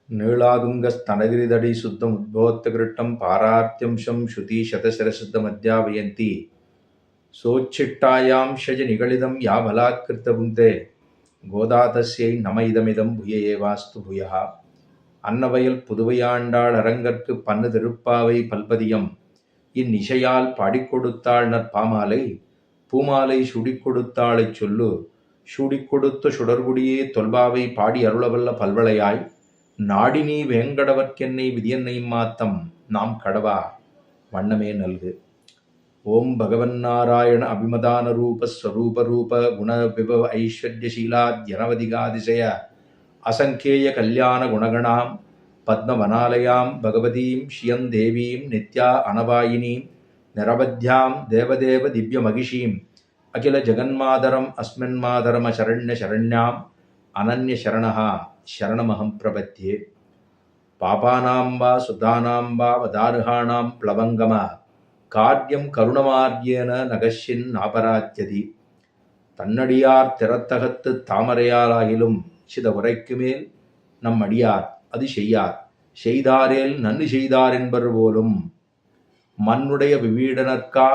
நீளாதுங்கஸ்தனகிரிதடி சுத்தம் உத்போத்தகிருட்டம் பாரார்த்தியம்சம் ஸ்ருதி சதசரசுத்தமத்யாவயந்தி சோச்சிட்டாயாம் ஷஜ நிகழிதம் யா பலாத்கிருத்த புந்தே கோதாதஸ்யை நம இதமிதம் புய ஏவாஸ்து புயா. அன்னவயல் புதுவையாண்டாள் அரங்கற்கு பன்னு திருப்பாவை பல்பதியம் இந்நிசையால் பாடிக்கொடுத்தாள் நற்பாமாலை பூமாலை சுடிக் கொடுத்தாளைச் சொல்லு சூடிக் கொடுத்த சுடர்குடியே தொல்பாவை பாடி அருளவல்ல பல்வளையாய் நாடினி வேங்கடவர்க்கென்னை விதியன்னை மாத்தம் நாம் கடவா வண்ணமே நல்கு. ஓம் பகவன் நாராயண அபிமதான ரூப ஸ்வரூப ரூப குண விபவ ஐஸ்வர்யசீலாத்யனவதிகாதிசய அசங்கேய கல்யாண குணகணாம் பத்மவனாலயாம் பகவதீம் ஸ்ரீயம் தேவீம் நித்யா அனவாயினீம் நிரவத்யாம் தேவதேவ திவ்ய மகிஷீம் அகில ஜெகன்மாதரம் அஸ்மின்மாதரம சரண்ய சரண்யாம் அனன்ய சரணஹா சரணமஹம் பிரபத்யே. பாபானாம் வா சுதானாம் வா வதாருஹாணாம் ப்ளவங்கம கார்யம் கருணமார்யேன நகஷின் நாபராத்யதி. தன்னடியார் திறத்தகத்து தாமரையாலாகிலும் சித உரைக்கு மேல் நம் அடியார் அது செய்யார் செய்தாரேல் நன்னு செய்தார் என்பர் போலும். மண்ணுடைய விவீடனர்க்கா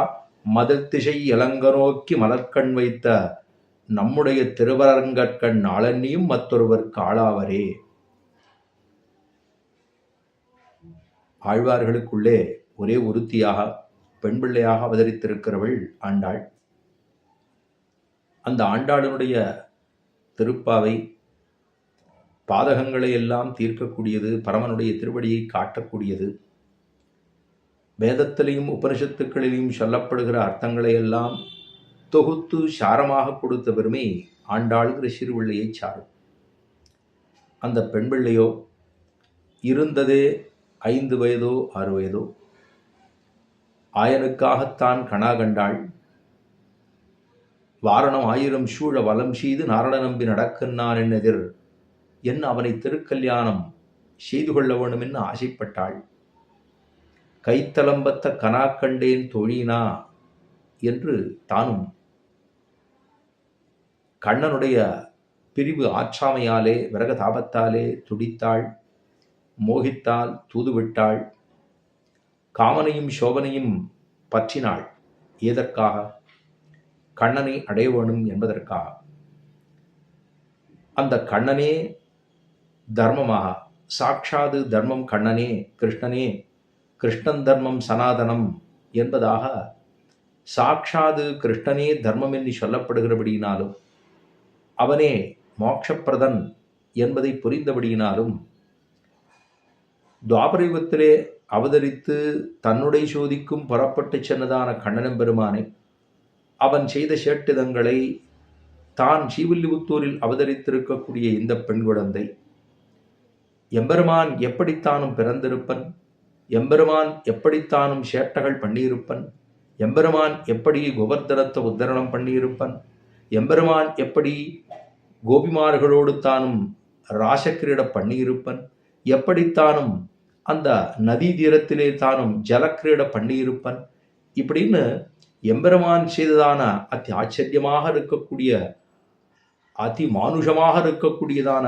மதத்திசை இளங்கநோக்கி மலர்கண் வைத்த நம்முடைய திருவரங்கற்கண் நாளன்னியும் மற்றொருவர்க்கு ஆளாவரே. ஆழ்வார்களுக்குள்ளே ஒரே ஒருத்தியாக பெண் பிள்ளையாக அவதரித்திருக்கிறவள் ஆண்டாள். அந்த ஆண்டாளினுடைய திருப்பாவை பாதகங்களை எல்லாம் தீர்க்கக்கூடியது, பரமனுடைய திருவடியை காட்டக்கூடியது. வேதத்திலையும் உபனிஷத்துக்களிலும் சொல்லப்படுகிற அர்த்தங்களை எல்லாம் தொகுத்து சாரமாக கொடுத்த பெருமை ஆண்டாளுங்கிற சிறுபிள்ளையை சாரும். அந்த பெண் பிள்ளையோ இருந்ததே 5 வயதோ 6 வயதோ. ஆயனுக்காகத்தான் கணா கண்டாள். வாரணம் 1000 சூழ வலம் செய்து நாரண நம்பி நடக்கின்றான் என்னெதிர் என்ன அவனை திருக்கல்யாணம் செய்து கொள்ள வேண்டும் என்று ஆசைப்பட்டாள். கைத்தலம்பத்த கனா கண்டேன் தோழினா என்று தானும் கண்ணனுடைய பிரிவு ஆற்றாமையாலே விரக தாபத்தாலே துடித்தாள், மோகித்தாள், தூதுவிட்டாள். காமனையும் சோபனையும் பற்றினாள். எதற்காக? கண்ணனை அடைய வேணும் என்பதற்காக. அந்த கண்ணனே தர்மமாக, சாட்சாது தர்மம் கண்ணனே, கிருஷ்ணனே, கிருஷ்ணன் தர்மம் சனாதனம் என்பதாக சாட்சாது கிருஷ்ணனே தர்மம் என்று சொல்லப்படுகிறபடியினாலும் அவனே மோட்சப்பிரதன் என்பதை புரிந்தபடியினாலும் துவாபரயுகத்திலே அவதரித்து தன்னுடைய சோதிக்கும் புறப்பட்டு சென்றதான கண்ணனம் பெருமானை அவன் செய்த சேட்டிதங்களை தான் ஸ்ரீவில்லிபுத்தூரில் அவதரித்திருக்கக்கூடிய இந்த பெண் குழந்தை எம்பெருமான் எப்படித்தானும் பிறந்திருப்பன், எம்பெருமான் எப்படித்தானும் சேட்டகள் பண்ணியிருப்பன், எம்பெருமான் எப்படி கோவர்தனத்தை உத்தரணம் பண்ணியிருப்பன், எம்பெருமான் எப்படி கோபிமார்களோடு தானும் ராசக்கிரீட பண்ணியிருப்பன், எப்படித்தானும் அந்த நதி தீரத்திலே தானும் ஜலக்கிரீட பண்ணியிருப்பன், இப்படின்னு எம்பெருமான் செய்ததான அதி ஆச்சரியமாக இருக்கக்கூடிய அதி மானுஷமாக இருக்கக்கூடியதான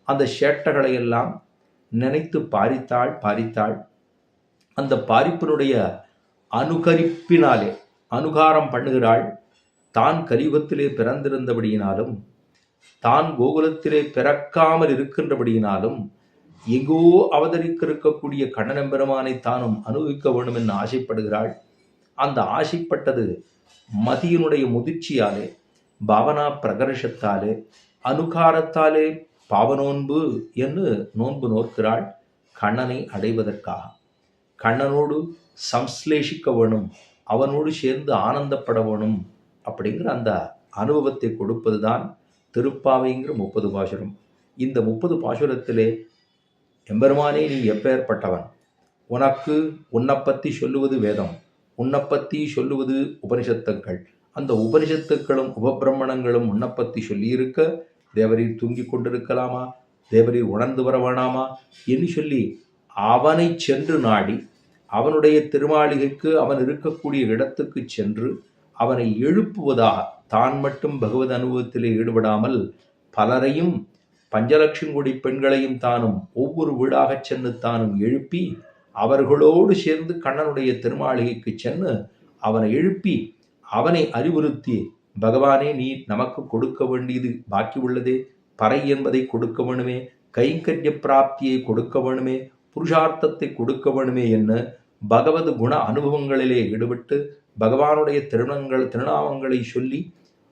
அந்த சேட்டைகளை எல்லாம் நினைத்து பாரித்தாள். அந்த பாரிப்பினுடைய அனுகரிப்பினாலே அனுகாரம் பண்ணுகிறாள். தான் கலியுகத்திலே பிறந்திருந்தபடியினாலும் தான் கோகுலத்திலே பிறக்காமல் இருக்கின்றபடியினாலும் எங்கோ அவதரிக்க கண்ணனெம்பெருமானை தானும் அனுபவிக்க வேண்டும் என்று ஆசைப்படுகிறாள். அந்த ஆசைப்பட்டது மதியினுடைய முதிர்ச்சியாலே, பாவனா பிரகர்ஷத்தாலே, அனுகாரத்தாலே பாவநோன்பு என்று நோன்பு நோக்கிறாள். கண்ணனை அடைவதற்காக கண்ணனோடு சம்ஸ்லேஷிக்க வேணும், அவனோடு சேர்ந்து ஆனந்தப்பட வேணும் அப்படிங்கிற அந்த அனுபவத்தை கொடுப்பது தான் திருப்பாவைங்கிற 30 பாசுரம். இந்த 30 பாசுரத்திலே எம்பெருமானே நீ எப்பேற்பட்டவன், உனக்கு உன்னை பற்றி சொல்லுவது வேதம், உன்னை பற்றி சொல்லுவது உபனிஷத்துக்கள், அந்த உபனிஷத்துக்களும் உபபிரமணங்களும் உன்னை பற்றி சொல்லியிருக்க தேவரீர் தூங்கி கொண்டிருக்கலாமா, தேவரீர் உணர்ந்து வர வேணாமா என்று சொல்லி அவனை சென்று நாடி அவனுடைய திருமாளிகைக்கு அவன் இருக்கக்கூடிய இடத்துக்கு சென்று அவனை எழுப்புவதாக, தான் மட்டும் பகவத் அனுபவத்திலே ஈடுபடாமல் பலரையும் பஞ்சலட்சம் கோடி பெண்களையும் தானும் ஒவ்வொரு வீடாகச் சென்று தானும் எழுப்பி அவர்களோடு சேர்ந்து கண்ணனுடைய திருமாளிகைக்கு சென்று அவனை எழுப்பி அவனை அறிவுறுத்தி, பகவானே, நீ நமக்கு கொடுக்க வேண்டியது பாக்கி உள்ளதே, பறை என்பதை கொடுக்க வேணுமே, கைங்கரிய பிராப்தியை கொடுக்க வேணுமே, புருஷார்த்தத்தை கொடுக்க வேணுமே என்ன பகவத் குண அனுபவங்களிலே ஈடுபட்டு பகவானுடைய திருநாமங்களை சொல்லி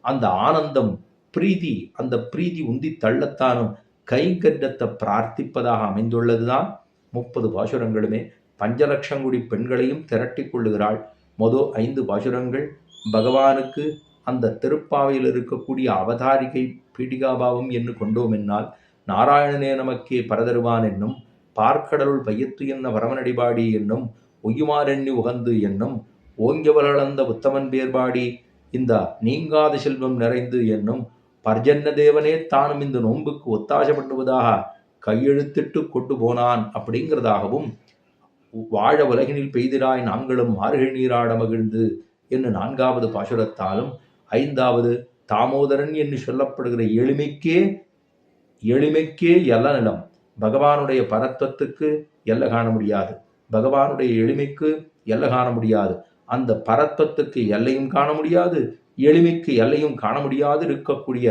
அந்த ஆனந்தம் பிரீதி, அந்த பிரீதி உந்தி தள்ளத்தானும் கைங்கரியத்தை பிரார்த்திப்பதாக அமைந்துள்ளதுதான் 30 பாசுரங்களுமே. பஞ்சலட்சம் கோடி பெண்களையும் திரட்டி கொள்ளுகிறாள். 5 பாசுரங்கள் பகவானுக்கு அந்த திருப்பாவையில் இருக்கக்கூடிய அவதாரிகை பீடிகாபாவம் என்று கொண்டோம் என்னால், நாராயணனே நமக்கே பரதருவான் என்னும், பார்க்கடலுள் பையத்து என்ன வரமனடிபாடி என்னும், ஒய்யுமாரெண்ணி உகந்து என்னும், ஓங்கியவளந்த உத்தமன் பேர்பாடி இந்த நீங்காத செல்வம் நிறைந்து என்னும், பர்ஜன்ன தேவனே தானும் இந்த நோன்புக்கு ஒத்தாசை பண்ணுவதாக கையெழுத்திட்டு கொண்டு போனான் அப்படிங்கிறதாகவும், வாழ உலகினில் பெய்திராய் நாங்களும் மார்கழி நீராட மகிழ்ந்து என்று 4வது பாசுரத்தாலும், 5வது தாமோதரன் என்று சொல்லப்படுகிற எளிமைக்கே எல்ல நிலம். பகவானுடைய பரத்வத்துக்கு எல்லை காண முடியாது, பகவானுடைய எளிமைக்கு எல்லை காண முடியாது, அந்த பரத்வத்துக்கு எல்லையும் காண முடியாது, எளிமைக்கு எல்லையும் காண முடியாது இருக்கக்கூடிய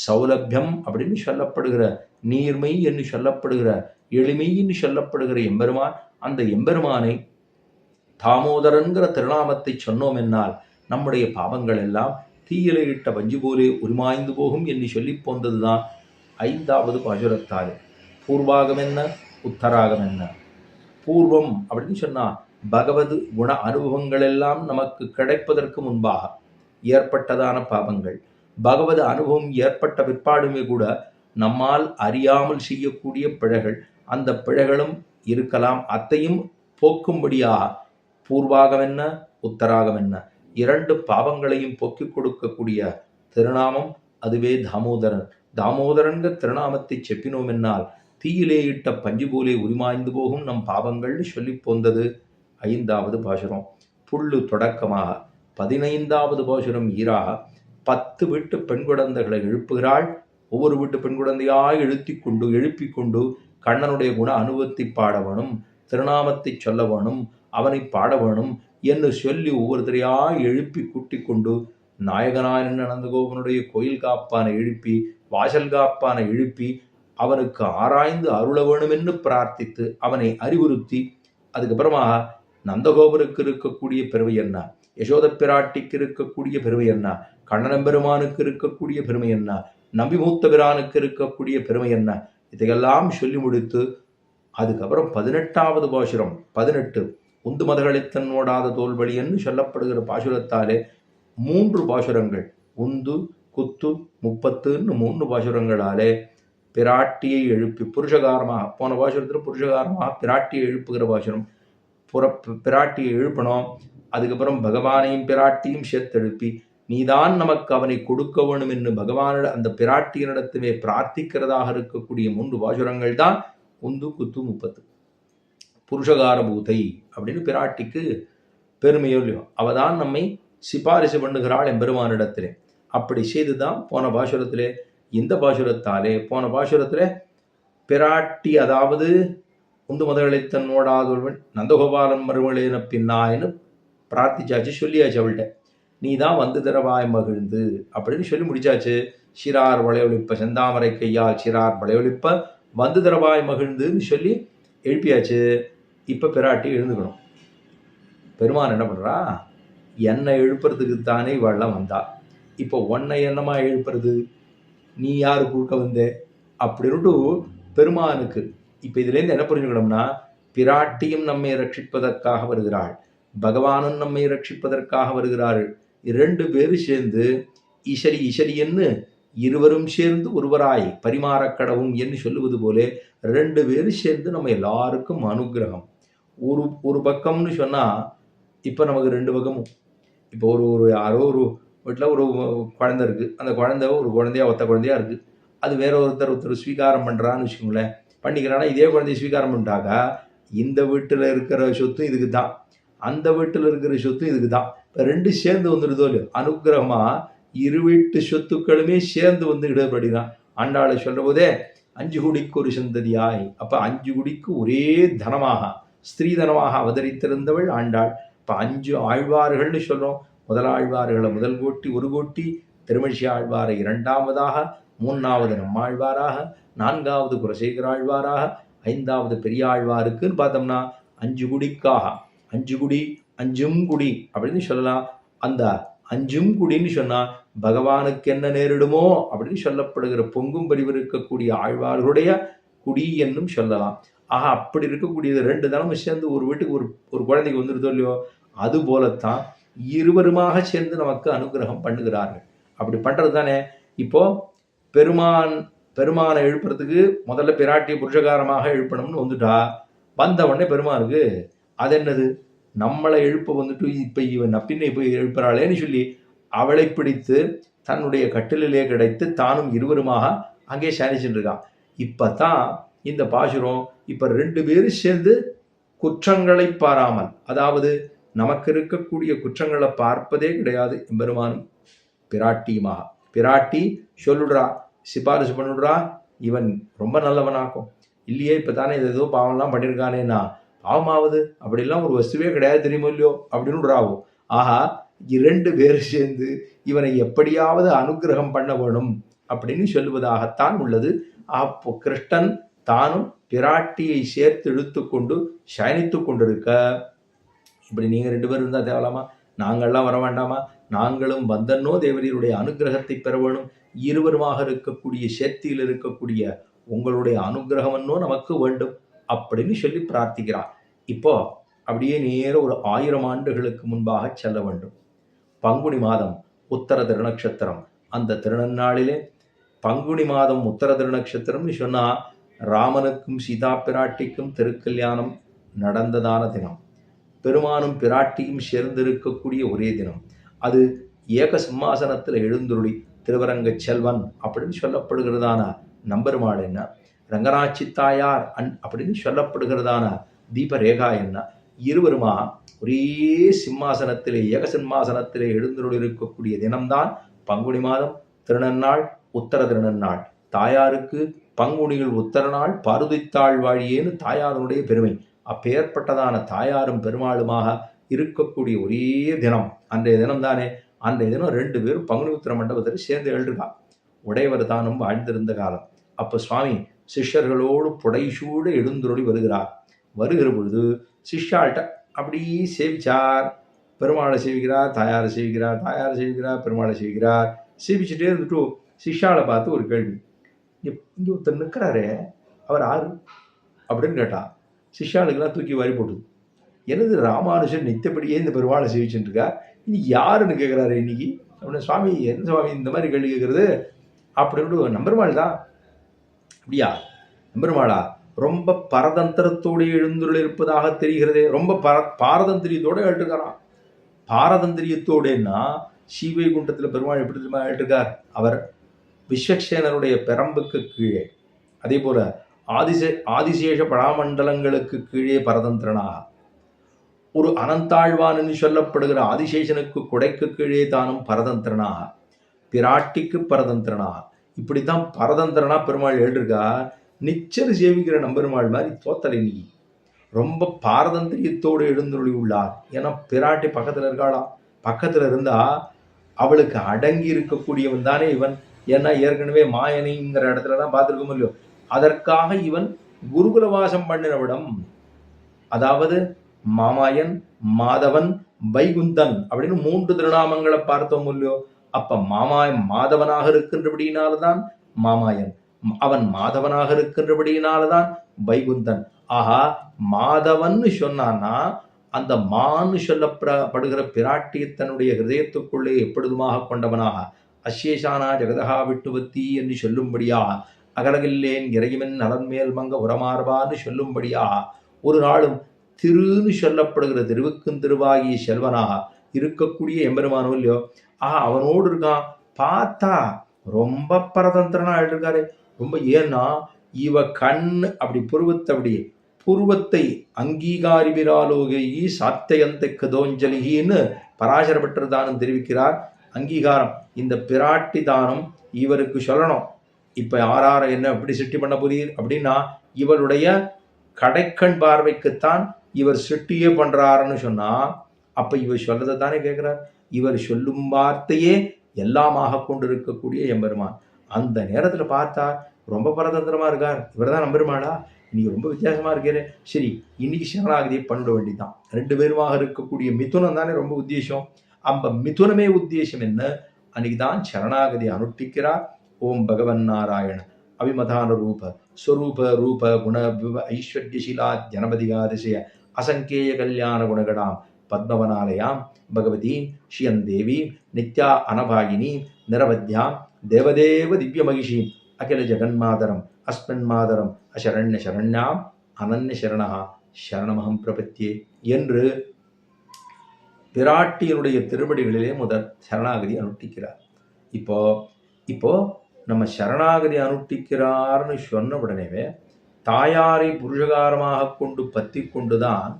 சௌலபியம் அப்படின்னு சொல்லப்படுகிற, நீர்மை என்று சொல்லப்படுகிற, எளிமை என்று சொல்லப்படுகிற எம்பெருமான், அந்த எம்பெருமானை தாமோதரன்கிற திருநாமத்தை சொன்னோம் என்னால் நம்முடைய பாவங்கள் எல்லாம் தீயிலையிட்ட பஞ்சு போலே உரிமாய்ந்து போகும் என்று சொல்லி போந்ததுதான் 5வது பாசுரத்தாலே. பூர்வாகம் என்ன, உத்தராகம் என்ன? பூர்வம் அப்படின்னு சொன்னா பகவத் குண அனுபவங்கள் எல்லாம் நமக்கு கிடைப்பதற்கு முன்பாக ஏற்பட்டதான பாவங்கள். பகவத் அனுபவம் ஏற்பட்ட பிற்பாடுமே கூட நம்மால் அறியாமல் செய்யக்கூடிய பிழைகள், அந்த பிழைகளும் இருக்கலாம். அத்தையும் போக்கும்படியாக பூர்வாகம் என்ன, உத்தராகம் என்ன, 2 பாவங்களையும் போக்கிக் கொடுக்கக்கூடிய திருநாமம் அதுவே தாமோதரன். தாமோதரன்கிற திருநாமத்தை செப்பினோம் என்னால் தீயிலே இட்ட பஞ்சு போலே உரிமாய்ந்து போகும் நம் பாவங்கள்னு சொல்லி போந்தது 5வது பாசுரம். புல்லு தொடக்கமாக 15வது பாசுரம் ஈராக 10 வீட்டு பெண் குழந்தைகளை எழுப்புகிறாள். ஒவ்வொரு வீட்டு பெண் குழந்தையாய் எழுப்பிக் கொண்டு கண்ணனுடைய குண அனுபவத்தை பாட வேணும், திருநாமத்தை சொல்ல வேணும், அவனை பாட வேணும் என்று சொல்லி ஒவ்வொருத்தரையாய் எழுப்பி கூட்டிக் கொண்டு நாயகனாய் நின்று அனந்தகோபனுடைய கோயில் காப்பானை எழுப்பி, வாசல் காப்பானை எழுப்பி அவனுக்கு ஆராய்ந்து அருள வேணும் என்று பிரார்த்தித்து அவனை அறிவுறுத்தி, அதுக்கப்புறமா நந்தகோபருக்கு இருக்கக்கூடிய பெருமை என்ன, யசோத பிராட்டிக்கு இருக்கக்கூடிய பெருமை என்ன, கண்ணனம்பெருமானுக்கு இருக்கக்கூடிய பெருமை என்ன, நம்பிமூத்த பிரானுக்கு இருக்கக்கூடிய பெருமை என்ன, இதையெல்லாம் சொல்லி முடித்து அதுக்கப்புறம் 18வது பாசுரம் 18 உந்து மதகளித்தன் ஓடாத தோல்வழி என்று சொல்லப்படுகிற பாசுரத்தாலே 3 பாசுரங்கள் உந்து குத்து 30ன்னு 3 பாசுரங்களாலே பிராட்டியை எழுப்பி புருஷகாரமாக, போன பாசுரத்தில் புருஷகாரமாக பிராட்டியை எழுப்புகிற பாசுரம், பிராட்டியை எழுப்பணும். அதுக்கப்புறம் பகவானையும் பிராட்டியும் சேர்த்தெழுப்பி நீதான் நமக்கு அவனை கொடுக்க வேணும் என்று பகவான அந்த பிராட்டியனிடத்துமே பிரார்த்திக்கிறதாக இருக்கக்கூடிய 3 பாசுரங்கள் தான் உந்து குத்து 30. புருஷகார பூதை அப்படின்னு பிராட்டிக்கு பெருமையோ இல்லையோ, அவதான் நம்மை சிபாரிசு பண்ணுகிறாள் எம்பெருமானிடத்திலே. அப்படி செய்துதான் போன பாசுரத்திலே, இந்த பாசுரத்தாலே போன பாசுரத்திலே பிராட்டி, அதாவது உந்து மதகளைத்தன் ஓடாதவன் நந்தகோபாலன் மருமலேன பின்னாயின்னு பிரார்த்திச்சாச்சு, சொல்லியாச்சு அவள்கிட்ட. நீ தான் வந்து தரவாய் மகிழ்ந்து அப்படின்னு சொல்லி முடிச்சாச்சு. சிறார் வளையொழிப்ப செந்தாமரை கையால் சிறார் வளையொழிப்ப வந்து தரவாய் மகிழ்ந்துன்னு சொல்லி எழுப்பியாச்சு. இப்போ பிராட்டி எழுந்துக்கணும். பெருமான் என்ன பண்ணுறா, என்னை எழுப்புறதுக்கு தானே இவெல்லாம் வந்தா, இப்போ உன்னை என்னமா எழுப்புறது, நீ யாரு குறுக்க வந்தே அப்படின்ட்டு பெருமானுக்கு. இப்போ இதுலேருந்து என்ன புரிஞ்சுக்கணும்னா, பிராட்டியும் நம்மை ரட்சிப்பதற்காக வருகிறாள், பகவானும் நம்மை ரட்சிப்பதற்காக வருகிறார்கள். 2 பேரும் சேர்ந்து ஈசரியன்னு இருவரும் சேர்ந்து ஒருவராய் பரிமாறக்கடவும் என்று சொல்லுவது போலே 2 பேரும் சேர்ந்து நம்ம எல்லாருக்கும் அனுகிரகம். ஒரு பக்கம்னு சொன்னால் இப்போ நமக்கு 2 பக்கமும். இப்போ ஒரு யாரோ ஒரு வீட்டில் ஒரு குழந்தை இருக்குது, அந்த குழந்தை ஒரு குழந்தையா ஒத்த குழந்தையா இருக்குது, அது வேற ஒருத்தர் ஸ்வீகாரம் பண்ணுறான்னு வச்சுக்கோங்களேன், பண்ணிக்கிறான்னா இதே குழந்தைய ஸ்வீகாரம் பண்ணிட்டாக்கா இந்த வீட்டில் இருக்கிற சொத்தும் இதுக்கு தான், அந்த வீட்டில் இருக்கிற சொத்தும் இதுக்கு தான். இப்போ 2 சேர்ந்து வந்துடுதோ இல்லையோ, அனுகிரகமாக 2 வீட்டு சொத்துக்களுமே சேர்ந்து வந்து இடப்படிதான். ஆண்டாளை சொல்ற போதே அஞ்சு குடிக்கு ஒரு சந்ததியாய். அப்ப அஞ்சு குடிக்கு ஒரே தனமாக ஸ்திரீதனமாக அவதரித்திருந்தவள் ஆண்டாள். இப்ப அஞ்சு ஆழ்வார்கள்னு சொல்றோம். முதலாழ்வார்களை முதல் கோட்டி ஒரு கோட்டி, திருமழிசை ஆழ்வாரை இரண்டாவதாக, மூன்றாவது நம்மாழ்வாராக, நான்காவது குலசேகர ஆழ்வாராக, ஐந்தாவது பெரியாழ்வாருக்குன்னு பார்த்தோம்னா அஞ்சு குடிக்காக அஞ்சு குடி அஞ்சும் குடி அப்படின்னு சொல்லலாம். அந்த அஞ்சும் குடின்னு சொன்னா பகவானுக்கு என்ன நேரிடுமோ அப்படின்னு சொல்லப்படுகிற பொங்கும் பரிவு இருக்கக்கூடிய ஆழ்வார்களுடைய குடி என்னும் சொல்லலாம். ஆக அப்படி இருக்கக்கூடியது ரெண்டு தனமும் சேர்ந்து ஒரு வீட்டுக்கு ஒரு குழந்தைக்கு வந்துருதோ இல்லையோ, அது போலத்தான் இருவருமாக சேர்ந்து நமக்கு அனுகிரகம் பண்ணுகிறார்கள். அப்படி பண்றது தானே. இப்போ பெருமானை எழுப்புறதுக்கு முதல்ல பிராட்டிய புருஷகாரமாக எழுப்பணும்னு வந்துட்டா, வந்த உடனே பெருமானுக்கு அது என்னது, நம்மளை எழுப்ப வந்துட்டு இப்ப இவன் நப்பினை போய் எழுப்புறாளேன்னு சொல்லி அவளை பிடித்து தன்னுடைய கட்டிலே கிடைத்து தானும் இருவருமாக அங்கே சயனிச்சுட்டு இருக்கான். இப்பதான் இந்த பாசுரம் இப்ப ரெண்டு பேரும் சேர்ந்து குற்றங்களை பாராமல், அதாவது நமக்கு இருக்கக்கூடிய குற்றங்களை பார்ப்பதே கிடையாது எம்பெருமானும் பிராட்டியுமாக. பிராட்டி சொல்லுடுறா, சிபாரிசு பண்ணிடுறா, இவன் ரொம்ப நல்லவனாக்கும். இல்லையே இப்பதானே ஏதோ பாவம்லாம் பண்ணியிருக்கானேன்னா, பாவமாவது அப்படிலாம் ஒரு வஸ்துவே கிடையாது தெரியுமோ இல்லையோ அப்படின்னு விடுறாவோ. ஆஹா, இரண்டு பேர் சேர்ந்து இவனை எப்படியாவது அனுகிரகம் பண்ண வேணும் அப்படின்னு சொல்லுவதாகத்தான் உள்ளது. அப்போ கிருஷ்ணன் தானும் பிராட்டியை சேர்த்து இழுத்து கொண்டு சயனித்து கொண்டிருக்க, இப்படி நீங்க ரெண்டு பேரும் இருந்தா தேவலாமா, நாங்கள்லாம் வர வேண்டாமா, நாங்களும் வந்தன்னோ தேவரீருடைய அனுகிரகத்தை பெற வேணும், இருவருமாக இருக்கக்கூடிய சேர்த்தியில் இருக்கக்கூடிய உங்களுடைய அனுகிரகமன்னோ நமக்கு வேண்டும் அப்படின்னு சொல்லி பிரார்த்திக்கிறார். இப்போ அப்படியே நேர ஒரு 1000 ஆண்டுகளுக்கு முன்பாக செல்ல வேண்டும். பங்குனி மாதம் உத்தர திருநக்ஷத்திரம். அந்த திருநன்னாளிலே பங்குனி மாதம் உத்தர திருநக்ஷத்திரம்னு சொன்னா ராமனுக்கும் சீதா பிராட்டிக்கும் திருக்கல்யாணம் நடந்ததான தினம். பெருமானும் பிராட்டியும் சேர்ந்திருக்கக்கூடிய ஒரே தினம். அது ஏக சிம்மாசனத்தில் எழுந்துருளி திருவரங்க செல்வன் அப்படின்னு சொல்லப்படுகிறதான நம்பெருமாள் என்ன, ரங்கநாச்சி தாயார் அப்படின்னு சொல்லப்படுகிறதான தீபரேகா என்ன, இருவருமா ஒரே சிம்மாசனத்திலே ஏக சிம்மாசனத்திலே எழுந்துருள் இருக்கக்கூடிய தினம்தான் பங்குனி மாதம் திருநன்னாள், உத்தர திருநன்னாள். தாயாருக்கு பங்குனிகள் உத்தர நாள் பருதித்தாள் வாழியேன்னு தாயாருடைய பெருமை. அப்பேற்பட்டதான தாயாரும் பெருமாளுமாக இருக்கக்கூடிய ஒரே தினம் அன்றைய தினம் தானே. அன்றைய தினம் ரெண்டு பேரும் பங்குனி உத்திர மண்டபத்தில் சேர்ந்து எழுதுகா. உடையவர் தானும் வாழ்ந்திருந்த காலம். அப்ப சுவாமி சிஷ்யர்களோடு புடைசூடு எழுந்துருளி வருகிறார். வருகிற பொழுது சிஷ்யாள்கிட்ட அப்படி சேவிச்சார். பெருமாளை சேவிக்கிறார், தாயாரை சேவிக்கிறார், தாயாரை சேவிக்கிறார், பெருமாளை சேவிக்கிறார். சேவிச்சுட்டே இருந்துட்டு சிஷ்யாளை பார்த்து ஒரு கேள்வி, இங்க ஒருத்தர் நிற்கிறாரே அவர் ஆறு அப்படின்னு கேட்டா. சிஷ்யாளுக்கெல்லாம் தூக்கி வாரி போட்டுது. எனது ராமானுஜன் நித்தப்படியே இந்த பெருமாளை சேவிச்சுட்டு இருக்கா, இனி யாருன்னு கேட்குறாரு இன்னைக்கு அப்படின்னு. சுவாமி என்ன சுவாமி இந்த மாதிரி கேள்வி கேட்கறது அப்படின்னு. நம்பெருமாள் தான். அப்படியா, நம்பெருமாளா ரொம்ப பரதந்திரத்தோடு எழுந்துள்ள இருப்பதாக தெரிகிறதே. ரொம்ப பாரதந்திரியத்தோட எழுட்டுருக்காராம். பாரதந்திரியத்தோடனா ஸ்ரீவைகுண்டத்தில் பெருமாள் எப்படி தெரியுமா எழுட்டுருக்கார், அவர் விஸ்வக்சேனருடைய பெரம்புக்கு கீழே, அதே போல ஆதிசேஷ படாமண்டலங்களுக்கு கீழே பரதந்திரனாக, ஒரு அனந்தாழ்வான் என்று சொல்லப்படுகிற ஆதிசேஷனுக்கு குடைக்கு கீழே தானும் பரதந்திரனாக, பிராட்டிக்கு பரதந்திரனாக, இப்படித்தான் பரதந்திரனா பெருமாள் எழுதிருக்கா. நிச்சர் சேவிக்கிற நம்பெருமாள் மாதிரி தோத்தலை நீ. ரொம்ப பாரதந்திரியத்தோடு எழுந்துருளி உள்ளார். ஏன்னா பிராட்டி பக்கத்துல இருக்காளாம். பக்கத்துல இருந்தா அவளுக்கு அடங்கி இருக்கக்கூடியவன் தானே இவன். ஏன்னா ஏற்கனவே மாயனிங்கிற இடத்துலதான் பார்த்துருக்க இல்லையோ. அதற்காக இவன் குருகுலவாசம் பண்ணினவிடம், அதாவது மாமாயன், மாதவன், வைகுந்தன் அப்படின்னு 3 திருநாமங்களை பார்த்தோம் இல்லையோ. அப்ப மாதவனாக இருக்கின்றபடியினால்தான் மாமாயன், அவன் மாதவனாக இருக்கின்றபடியினால்தான் வைகுந்தன். ஆஹா, மாதவன் சொன்னான்னா அந்த மான்னு சொல்லப்படுகிற பிராட்டி தன்னுடைய ஹிருதயத்துக்குள்ளே எப்பொழுதுமாக கொண்டவனாக, அசேஷானா ஜெகதகா விட்டுவத்தி என்று சொல்லும்படியாக, அகலகில்லேன் இறையுமென் நலன்மேல் மங்க உரமார்பான்னு சொல்லும்படியாக, ஒரு நாளும் திருன்னு சொல்லப்படுகிற திருவுக்கும் திருவாகிய செல்வனாக இருக்கக்கூடிய எம்பெருமானோ இல்லையோ. அவனோடு இருக்கான். பார்த்தா ரொம்ப பரதந்திரனா இருக்காரு. ரொம்ப ஏன்னா இவ கண் அப்படி புருவத்தை அங்கீகாரிவிராலோகி சாத்தியந்த கதோஞ்சலிகின்னு பராசர பட்டர் தானும் தெரிவிக்கிறார். அங்கீகாரம் இந்த பிராட்டி தானும் இவருக்கு சொல்லணும். இப்ப யாரார என்ன எப்படி சிருஷ்டி பண்ண போறீர் அப்படின்னா இவருடைய கடைக்கண் பார்வைக்குத்தான் இவர் சிருஷ்டியே பண்றாருன்னு சொன்னா அப்ப இவர் சொல்றதை தானே கேட்கிறார். இவர் சொல்லும் வார்த்தையே எல்லாமாக கொண்டிருக்கக்கூடிய எம்பெருமான். அந்த நேரத்துல பார்த்தா ரொம்ப பரதந்திரமா இருக்கார். இவர் தான் நம்பெருமாளா? இன்னைக்கு ரொம்ப வித்தியாசமா இருக்கிறே. சரி, இன்னைக்கு சரணாகதியை பண்ணிட வேண்டியதான். 2 பேருமாக இருக்கக்கூடிய மிதுனம் தானே ரொம்ப உத்தேசம். அந்த மிதுனமே உத்தேசம் என்ன? அன்னைக்கு தான் சரணாகதி அனுஷ்டிக்கிறார். ஓம் பகவன் நாராயண அபிமதான ரூப ஸ்வரூப ரூப குண ஐஸ்வர்யசீலா ஜனபதிகாதிசய அசங்கேய கல்யாண குணகடாம் பத்மவனாலயாம் பகவதீம் ஸ்ரீயம் தேவீம் நித்யா அனபாயினீம் நிரவத்யாம் தேவதேவ திவ்ய மகிஷீம் அகில ஜெகன்மாதரம் அஸ்மன் மாதரம் அசரண்ய சரண்யாம் அனன்ய சரணா சரணமகம் பிரபத்தியே என்று பிராட்டியனுடைய திருவடிகளிலே முதல் சரணாகதி அனுஷ்டிக்கிறார். இப்போ நம்ம சரணாகதி அனுஷ்டிக்கிறார்னு சொன்ன உடனேவே தாயாரை புருஷகாரமாக கொண்டு பற்றி கொண்டுதான்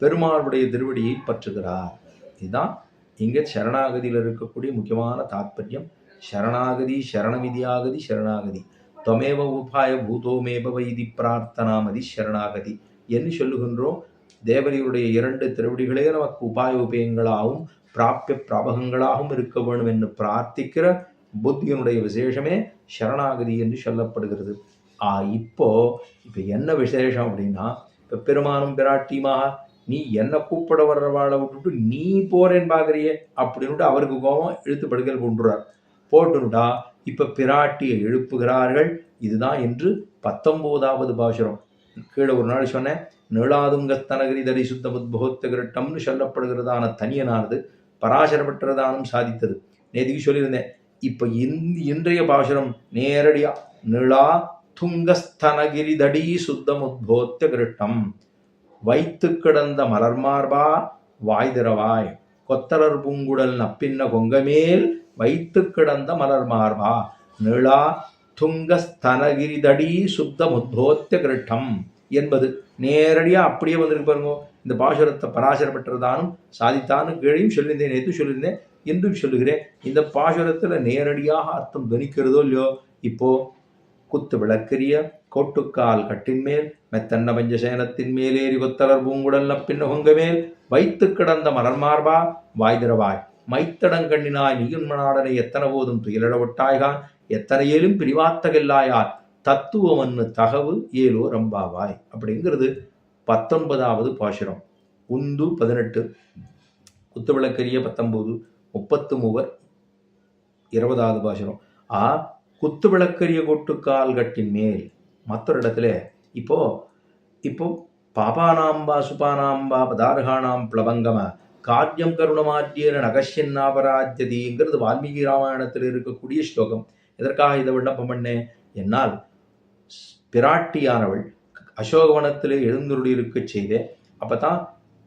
பெருமாளுடைய திருவடியை பற்றுகிறார். இதுதான் இங்க சரணாகதியில் இருக்கக்கூடிய முக்கியமான தாற்பயம். சரணாகதி சரணமிதியாகதி சரணாகதி தொமேவ உபாய பூதோமேப வைதி பிரார்த்தனாமதி சரணாகதி என்று சொல்லுகின்றோம். தேவரியுடைய 2 திருவடிகளே நமக்கு உபாய உபயங்களாகவும் பிராபிய பிராபகங்களாகவும் இருக்க வேண்டும் என்று பிரார்த்திக்கிற புத்தியனுடைய விசேஷமே சரணாகதி என்று சொல்லப்படுகிறது. இப்போ என்ன விசேஷம் அப்படின்னா, இப்போ பெருமானும் பிராட்டியுமாக நீ என்ன கூப்பிட வர்றவாளை விட்டுட்டு நீ போறேன்னு பார்க்குறியே அப்படின்ட்டு அவருக்கு கோபம் இழுத்து படுக்கல் கொண்டுறார். போட்டுட்டா இப்போ பிராட்டியை எழுப்புகிறார்கள். இதுதான் என்று 19வது பாசுரம். கீழே ஒரு நாள் சொன்னேன், நீளாதுங்கஸ்தனகிரி தரி சுத்த உத்போத்த கிரட்டம்னு சொல்லப்படுகிறதான தனியனானது பராசர பெற்றதானும் சாதித்தது. நேதிக்கு சொல்லியிருந்தேன். இப்போ இன்றைய பாசுரம் நேரடியா நீளா துங்கஸ்தனகிரி தடி சுத்தம் உத்போத்த கிரட்டம் வைத்து கிடந்த மலர்மார்பா வாய்திரவாய் கொத்தலர் பூங்குடல் நப்பின்ன கொங்கமேல் வைத்து கிடந்த மலர்மார்பா நீளா துங்கஸ்தனகிரி தடி சுத்தம் உத்போத்த கிரட்டம் என்பது நேரடியா அப்படியே வந்திருக்கு பாருங்க. இந்த பாசுரத்தை பராசர பெற்றதானும் சாதித்தானும் கீழையும் சொல்லியிருந்தேன், நேற்று சொல்லியிருந்தேன், என்றும் சொல்லுகிறேன். இந்த பாசுரத்துல நேரடியாக அர்த்தம் துணிக்கிறதோ இல்லையோ. இப்போ குத்து விளக்கரிய கோட்டுக்கால் கட்டின் மேல் மெத்தன்ன பஞ்சசேனத்தின் மேலேறி கொத்தலர் பூங்குடல் நப்பின்ன கொங்க மேல் வைத்து கிடந்த மலர்மார்பா வாய்திரவாய் மைத்தடங்கண்ணினாய் நீயுன்மனாடனை எத்தனை போதும் துயிலட விட்டாய்கான் எத்தனையிலும் பிரிவாத்தகில்லாயார் தத்துவமன்னு தகவு ஏலோ ரம்பாவாய் அப்படிங்கிறது 19வது பாசுரம். உந்து 18, குத்துவிளக்கரிய 19, 33 20வது பாசுரம். குத்து விளக்கரிய கொட்டுக்கால் கட்டின் மேல் மற்றொரு இடத்துல இப்போ பாபானாம்பா சுபானாம்பா பதார்கானாம் பிளவங்கம காரியம் கருணமாத்தியன நகசியன்னாபராஜ்யதிங்கிறது வால்மீகி ராமாயணத்தில் இருக்கக்கூடிய ஸ்லோகம். எதற்காக இதை விண்ணப்பம் பண்ணேன் என்னால் பிராட்டியானவள் அசோகவனத்திலே எழுந்துருளி இருக்க செய்தேன். அப்பதான்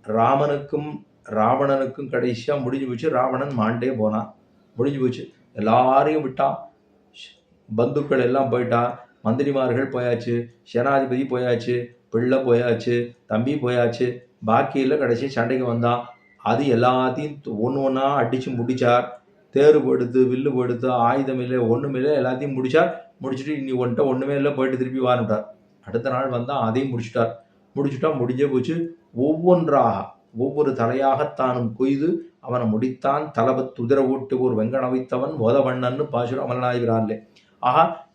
ராமனுக்கும் ராவணனுக்கும் கடைசியா முடிஞ்சு போச்சு. ராவணன் மாண்டே போனான், முடிஞ்சு போச்சு. எல்லாரையும் விட்டான், பந்துக்கள் எல்லாம் போயிட்டா, மந்திரிமார்கள் போயாச்சு, சேனாதிபதி போயாச்சு, பிள்ளை போயாச்சு, தம்பி போயாச்சு, பாக்கியில் கடைசி சண்டைக்கு வந்தான். அது எல்லாத்தையும் ஒன்று அடித்து முடிச்சார். தேர் போடுத்து வில்லு போடுத்து ஆயுதம் இல்லை ஒன்றும் இல்லை, எல்லாத்தையும் முடிச்சார். முடிச்சுட்டு இனி ஒன்றுமே இல்லை, போயிட்டு திருப்பி வாங்கிட்டார். அடுத்த நாள் வந்தால் அதையும் முடிச்சுட்டா முடிஞ்சே போச்சு. ஒவ்வொன்றாக ஒவ்வொரு தலையாகத்தானும் கொய்து அவனை முடித்தான். தலபத் உதிர ஊட்டு ஒரு வெங்கன வைத்தவன் ஓதவண்ணன்னு பாசுரம் அமலனாகிறான்லே.